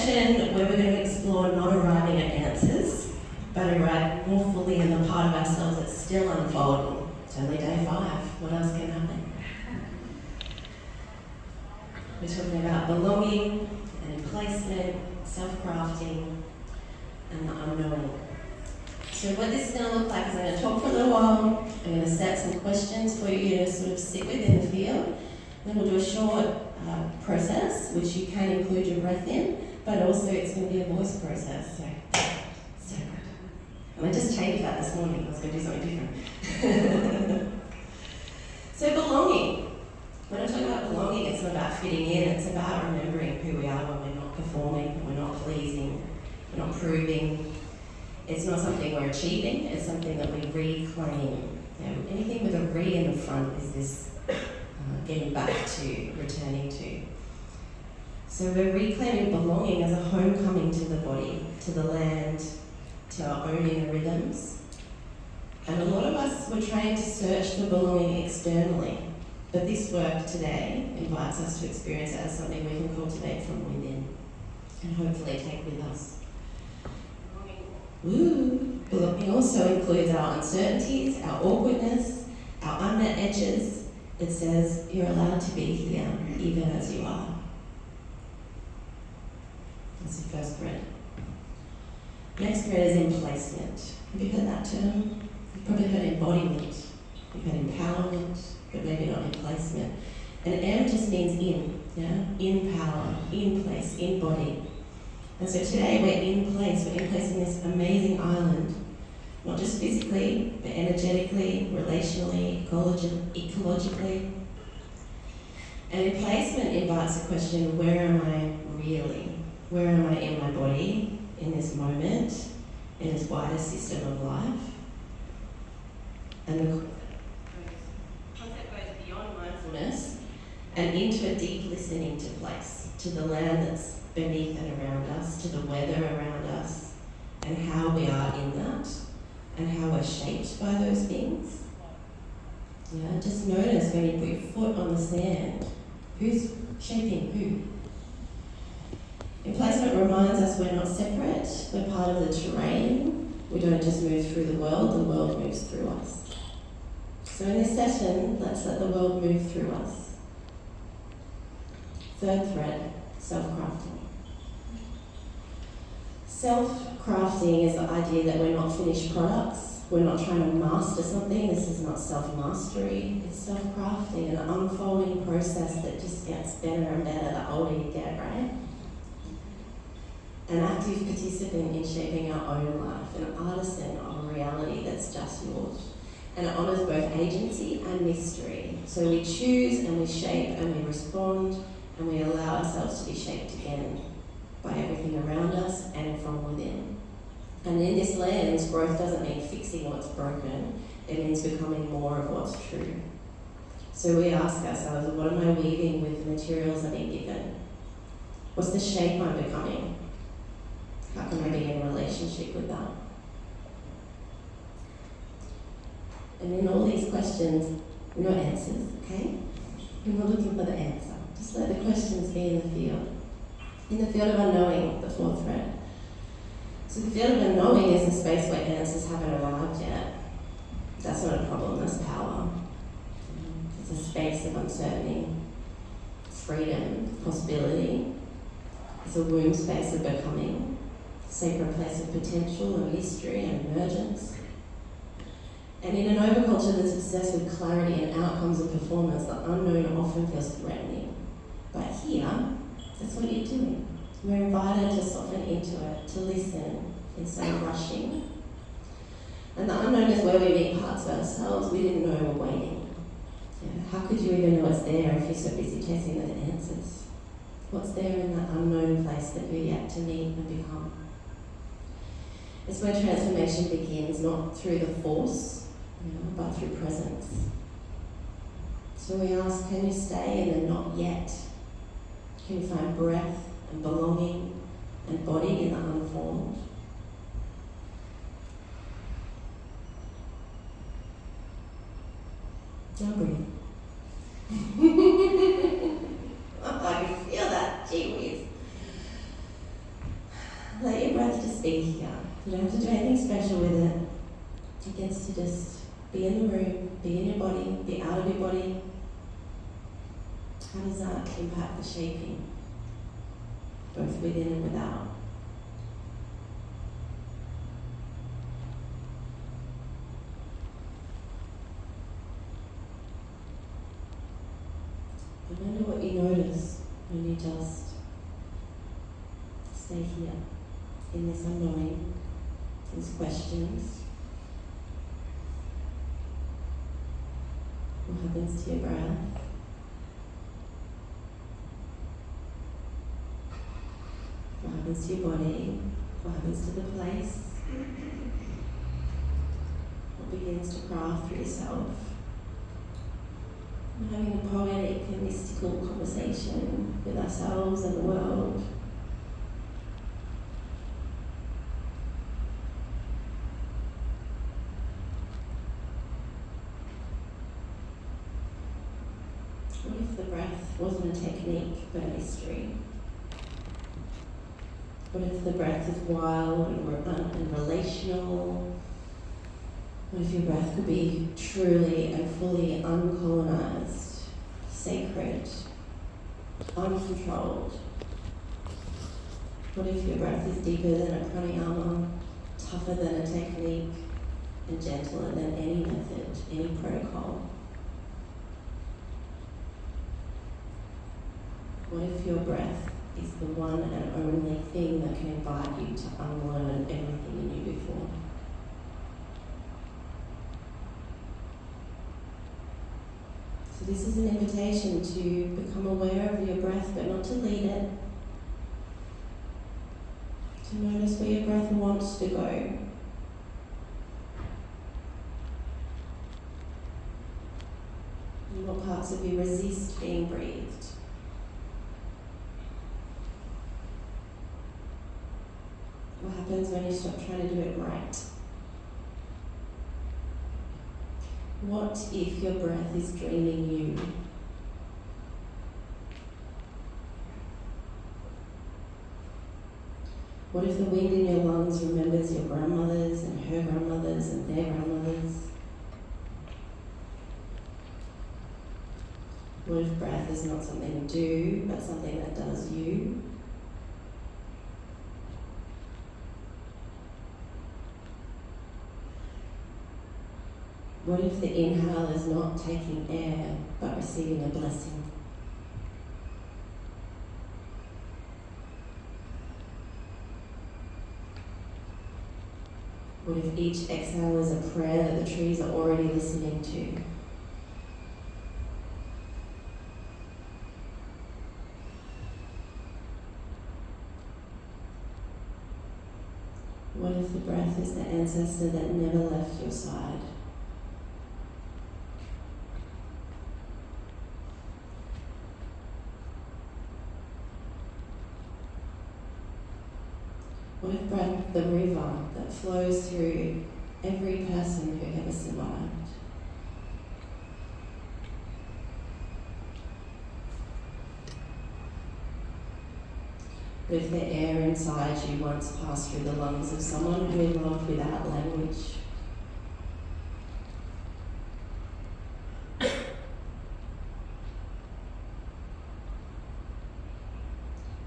session where we're going to explore not arriving at answers, but arrive more fully in the part of ourselves that's still unfolding. It's only day 5. What else can happen? We're talking about belonging and placement, self-crafting, and the unknowing. So what this is going to look like is I'm going to talk for a little while. I'm going to set some questions for you to sort of sit with in the field. Then we'll do a short process, which you can include your breath in, but also it's going to be a voice process. So and I just changed that this morning. I was going to do something different. So belonging. When I talk about belonging, it's not about fitting in. It's about remembering who we are when we're not performing, we're not pleasing, we're not proving. It's not something we're achieving. It's something that we reclaim. Anything with a re in the front is this getting back to, returning to. So we're reclaiming belonging as a homecoming to the body, to the land, to our own inner rhythms. And a lot of us were trained to search for belonging externally, but this work today invites us to experience it as something we can cultivate from within and hopefully take with us. Belonging also includes our uncertainties, our awkwardness, our unmet edges. It says you're allowed to be here even as you are. That's the first thread. Next thread is in placement. Have you heard that term? You've probably heard embodiment. You've heard empowerment, but maybe not in placement. And M just means in, in power, in place, in body. And so today we're in place in this amazing island, not just physically, but energetically, relationally, ecologically. And in placement invites the question, where am I really? Where am I in my body, in this moment, in this wider system of life? And the concept goes beyond mindfulness and into a deep listening to place, to the land that's beneath and around us, to the weather around us, and how we are in that, and how we're shaped by those things. Just notice when you put your foot on the sand, who's shaping who? And placement reminds us we're not separate, we're part of the terrain. We don't just move through the world moves through us. So in this session, let's let the world move through us. Third thread, self-crafting. Self-crafting is the idea that we're not finished products. We're not trying to master something. This is not self-mastery. It's self-crafting, an unfolding process that just gets better and better the older you get, right? An active participant in shaping our own life, an artisan of a reality that's just yours. And it honours both agency and mystery. So we choose and we shape and we respond and we allow ourselves to be shaped again by everything around us and from within. And in this lens, growth doesn't mean fixing what's broken, it means becoming more of what's true. So we ask ourselves, what am I weaving with the materials I've been given? What's the shape I'm becoming? How can I be in relationship with that? And in all these questions, no answers, okay? We're not looking for the answer. Just let the questions be in the field. In the field of unknowing, the fourth thread. So the field of unknowing is a space where answers haven't arrived yet. That's not a problem, that's power. It's a space of uncertainty, freedom, possibility. It's a womb space of becoming, a sacred place of potential and mystery and emergence. And in an overculture that's obsessed with clarity and outcomes and performance, the unknown often feels threatening. But here, that's what you're doing. We're invited to soften into it, to listen instead of rushing. And the unknown is where we meet parts of ourselves we didn't know were waiting. How could you even know it's there if you're so busy chasing those answers? What's there in that unknown place that you're yet to meet and become? It's where transformation begins, not through the force, but through presence. So we ask, can you stay in the not yet? Can you find breath and belonging and body in the unformed? Now breathe. I can feel that, gee whiz. Let your breath just be here. You don't have to do anything special with it. It gets to just be in the room, be in your body, be out of your body. How does that impact the shaping, both within and without? I wonder what you notice when you just stay here in this unknowing, these questions. What happens to your breath? What happens to your body? What happens to the place? What begins to craft for yourself? We're having a poetic and mystical conversation with ourselves and the world. What if the breath wasn't a technique but a mystery? What if the breath is wild and relational? What if your breath could be truly and fully uncolonised, sacred, uncontrolled? What if your breath is deeper than a pranayama, tougher than a technique, and gentler than any method, any protocol? What if your breath is the one and only thing that can invite you to unlearn everything you knew before? So this is an invitation to become aware of your breath, but not to lead it. To notice where your breath wants to go. And what parts of you resist being breathed. What happens when you stop trying to do it right? What if your breath is dreaming you? What if the wind in your lungs remembers your grandmothers and her grandmothers and their grandmothers? What if breath is not something you do, but something that does you? What if the inhale is not taking air, but receiving a blessing? What if each exhale is a prayer that the trees are already listening to? What if the breath is the ancestor that never left your side? What if breath the river that flows through every person who ever survived? What if the air inside you once passed through the lungs of someone who you loved without language?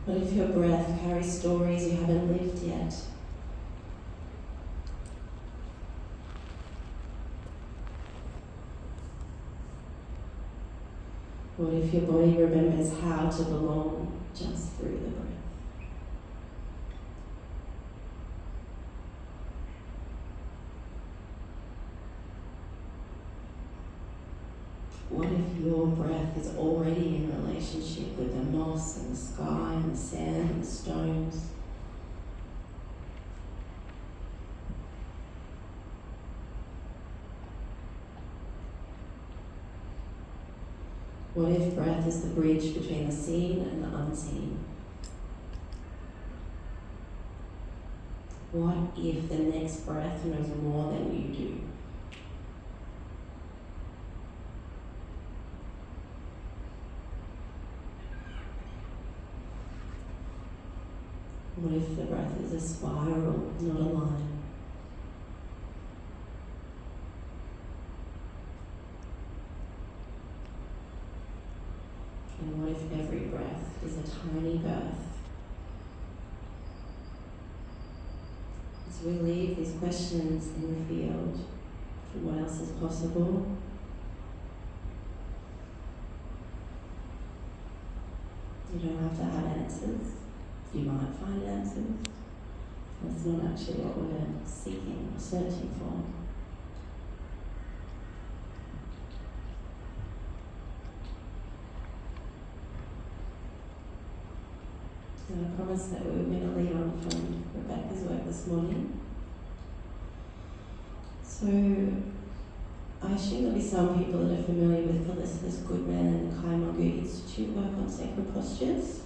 What if your breath carries stories you haven't lived yet? What if your body remembers how to belong just through the breath? What if your breath is already in relationship with the moss and the sky and the sand and the stones? What if breath is the bridge between the seen and the unseen? What if the next breath knows more than you do? What if the breath is a spiral, not a line? And what if every breath is a tiny birth? As we leave these questions in the field for what else is possible, you don't have to have answers. You might find answers. That's not actually what we're seeking or searching for. And I promised that we were going to lead on from Rebecca's work this morning. So I assume there'll be some people that are familiar with Felicitas Goodman and the Keynote Institute work on sacred postures.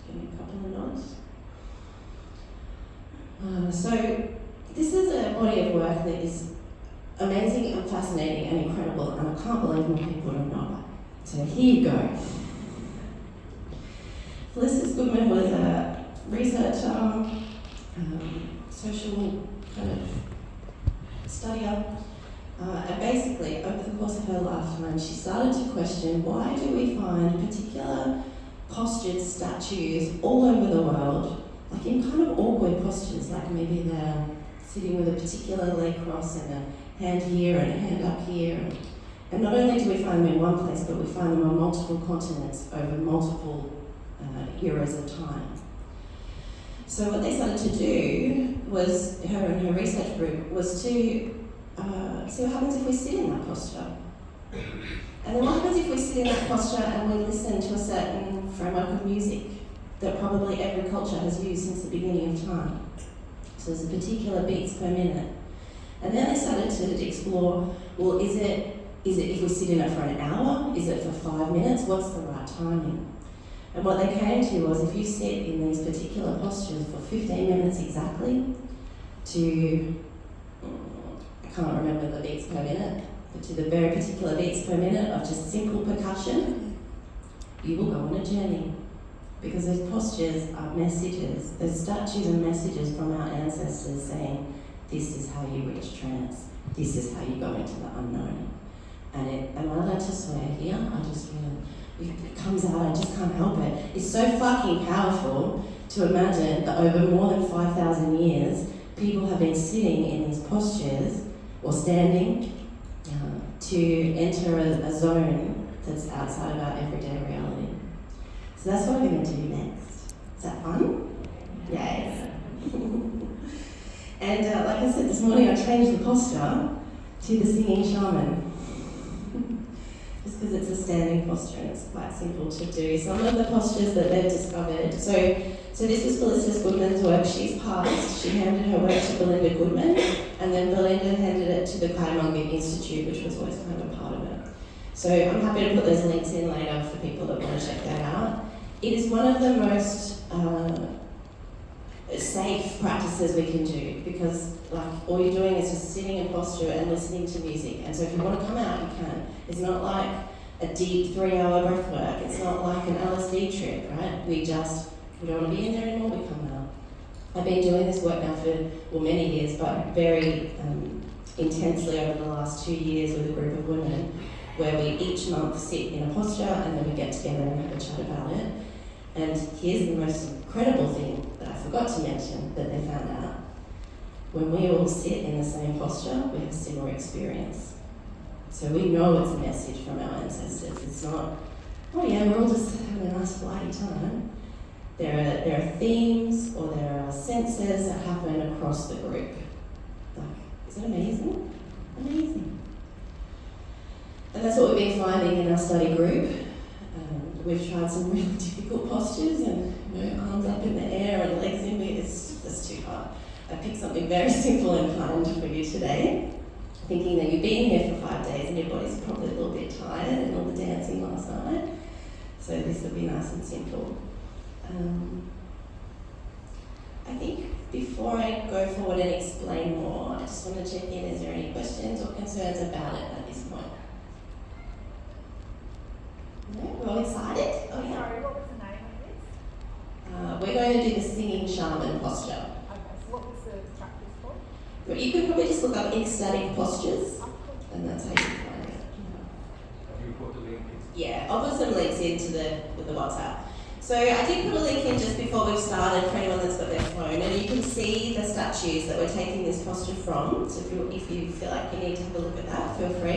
Give me a couple of nods. So this is a body of work that is amazing and fascinating and incredible, and I can't believe more people don't know about it. So here you go. Felicitas Goodman was a researcher, social kind of studier, and basically over the course of her lifetime she started to question, why do we find particular postured statues all over the world, like in kind of awkward postures, like maybe they're sitting with a particular leg cross and a hand here and a hand up here. And not only do we find them in one place, but we find them on multiple continents over multiple eras of time. So what they started to do was, her and her research group, was to see what happens if we sit in that posture. And then what happens if we sit in that posture and we listen to a certain framework of music that probably every culture has used since the beginning of time. So there's a particular beats per minute. And then they started to explore, well, is it if we sit in it for an hour? Is it for 5 minutes? What's the right timing? And what they came to was, if you sit in these particular postures for 15 minutes exactly, to, I can't remember the beats per minute, but to the very particular beats per minute of just simple percussion, you will go on a journey. Because those postures are messages, those statues are messages from our ancestors saying, this is how you reach trance, this is how you go into the unknown. And am I allowed to swear here? It comes out, I just can't help it. It's so fucking powerful to imagine that over more than 5,000 years, people have been sitting in these postures, or standing, to enter a zone that's outside of our everyday reality. So that's what we're going to do next. Is that fun? Yes. And like I said this morning, I changed the posture to the singing shaman. Just because it's a standing posture and it's quite simple to do. Some of the postures that they've discovered. So this was Felicitas Goodman's work. She's passed. She handed her work to Belinda Goodman, and then Belinda handed it to the Keynote Institute, which was always kind of a part of it. So I'm happy to put those links in later for people that want to check that out. It is one of the most safe practices we can do, because like all you're doing is just sitting in posture and listening to music. And so if you want to come out, you can. It's not like a deep 3-hour breath work. It's not like an LSD trip, right? We don't want to be in there anymore, we come out. I've been doing this work now for, many years, but very intensely over the last 2 years with a group of women, where we each month sit in a posture and then we get together and have a chat about it. And here's the most incredible thing that I forgot to mention that they found out. When we all sit in the same posture, we have a similar experience. So we know it's a message from our ancestors. It's not, oh yeah, we're all just having a nice flighty time. There are themes or there are senses that happen across the group. Like, is it amazing? Amazing. And that's what we've been finding in our study group. We've tried some really difficult postures, and arms up in the air and legs in me. That's too hard. I picked something very simple and kind for you today, thinking that you've been here for 5 days and your body's probably a little bit tired and all the dancing last night. So this will be nice and simple. I think before I go forward and explain more, I just want to check in, is there any questions or concerns about it at this point? No, we're all excited? Oh, yeah. Sorry, what was the name of this? We're going to to do the singing shaman posture. Okay, so what was the practice for? But you could probably just look up ecstatic postures, Oh, cool. and that's how you find it. Have you put the link in? Yeah, I'll put some links into the WhatsApp. So I did put a link in just before we've started for anyone that's got their phone, and you can see the statues that we're taking this posture from. So if you feel like you need to have a look at that, feel free.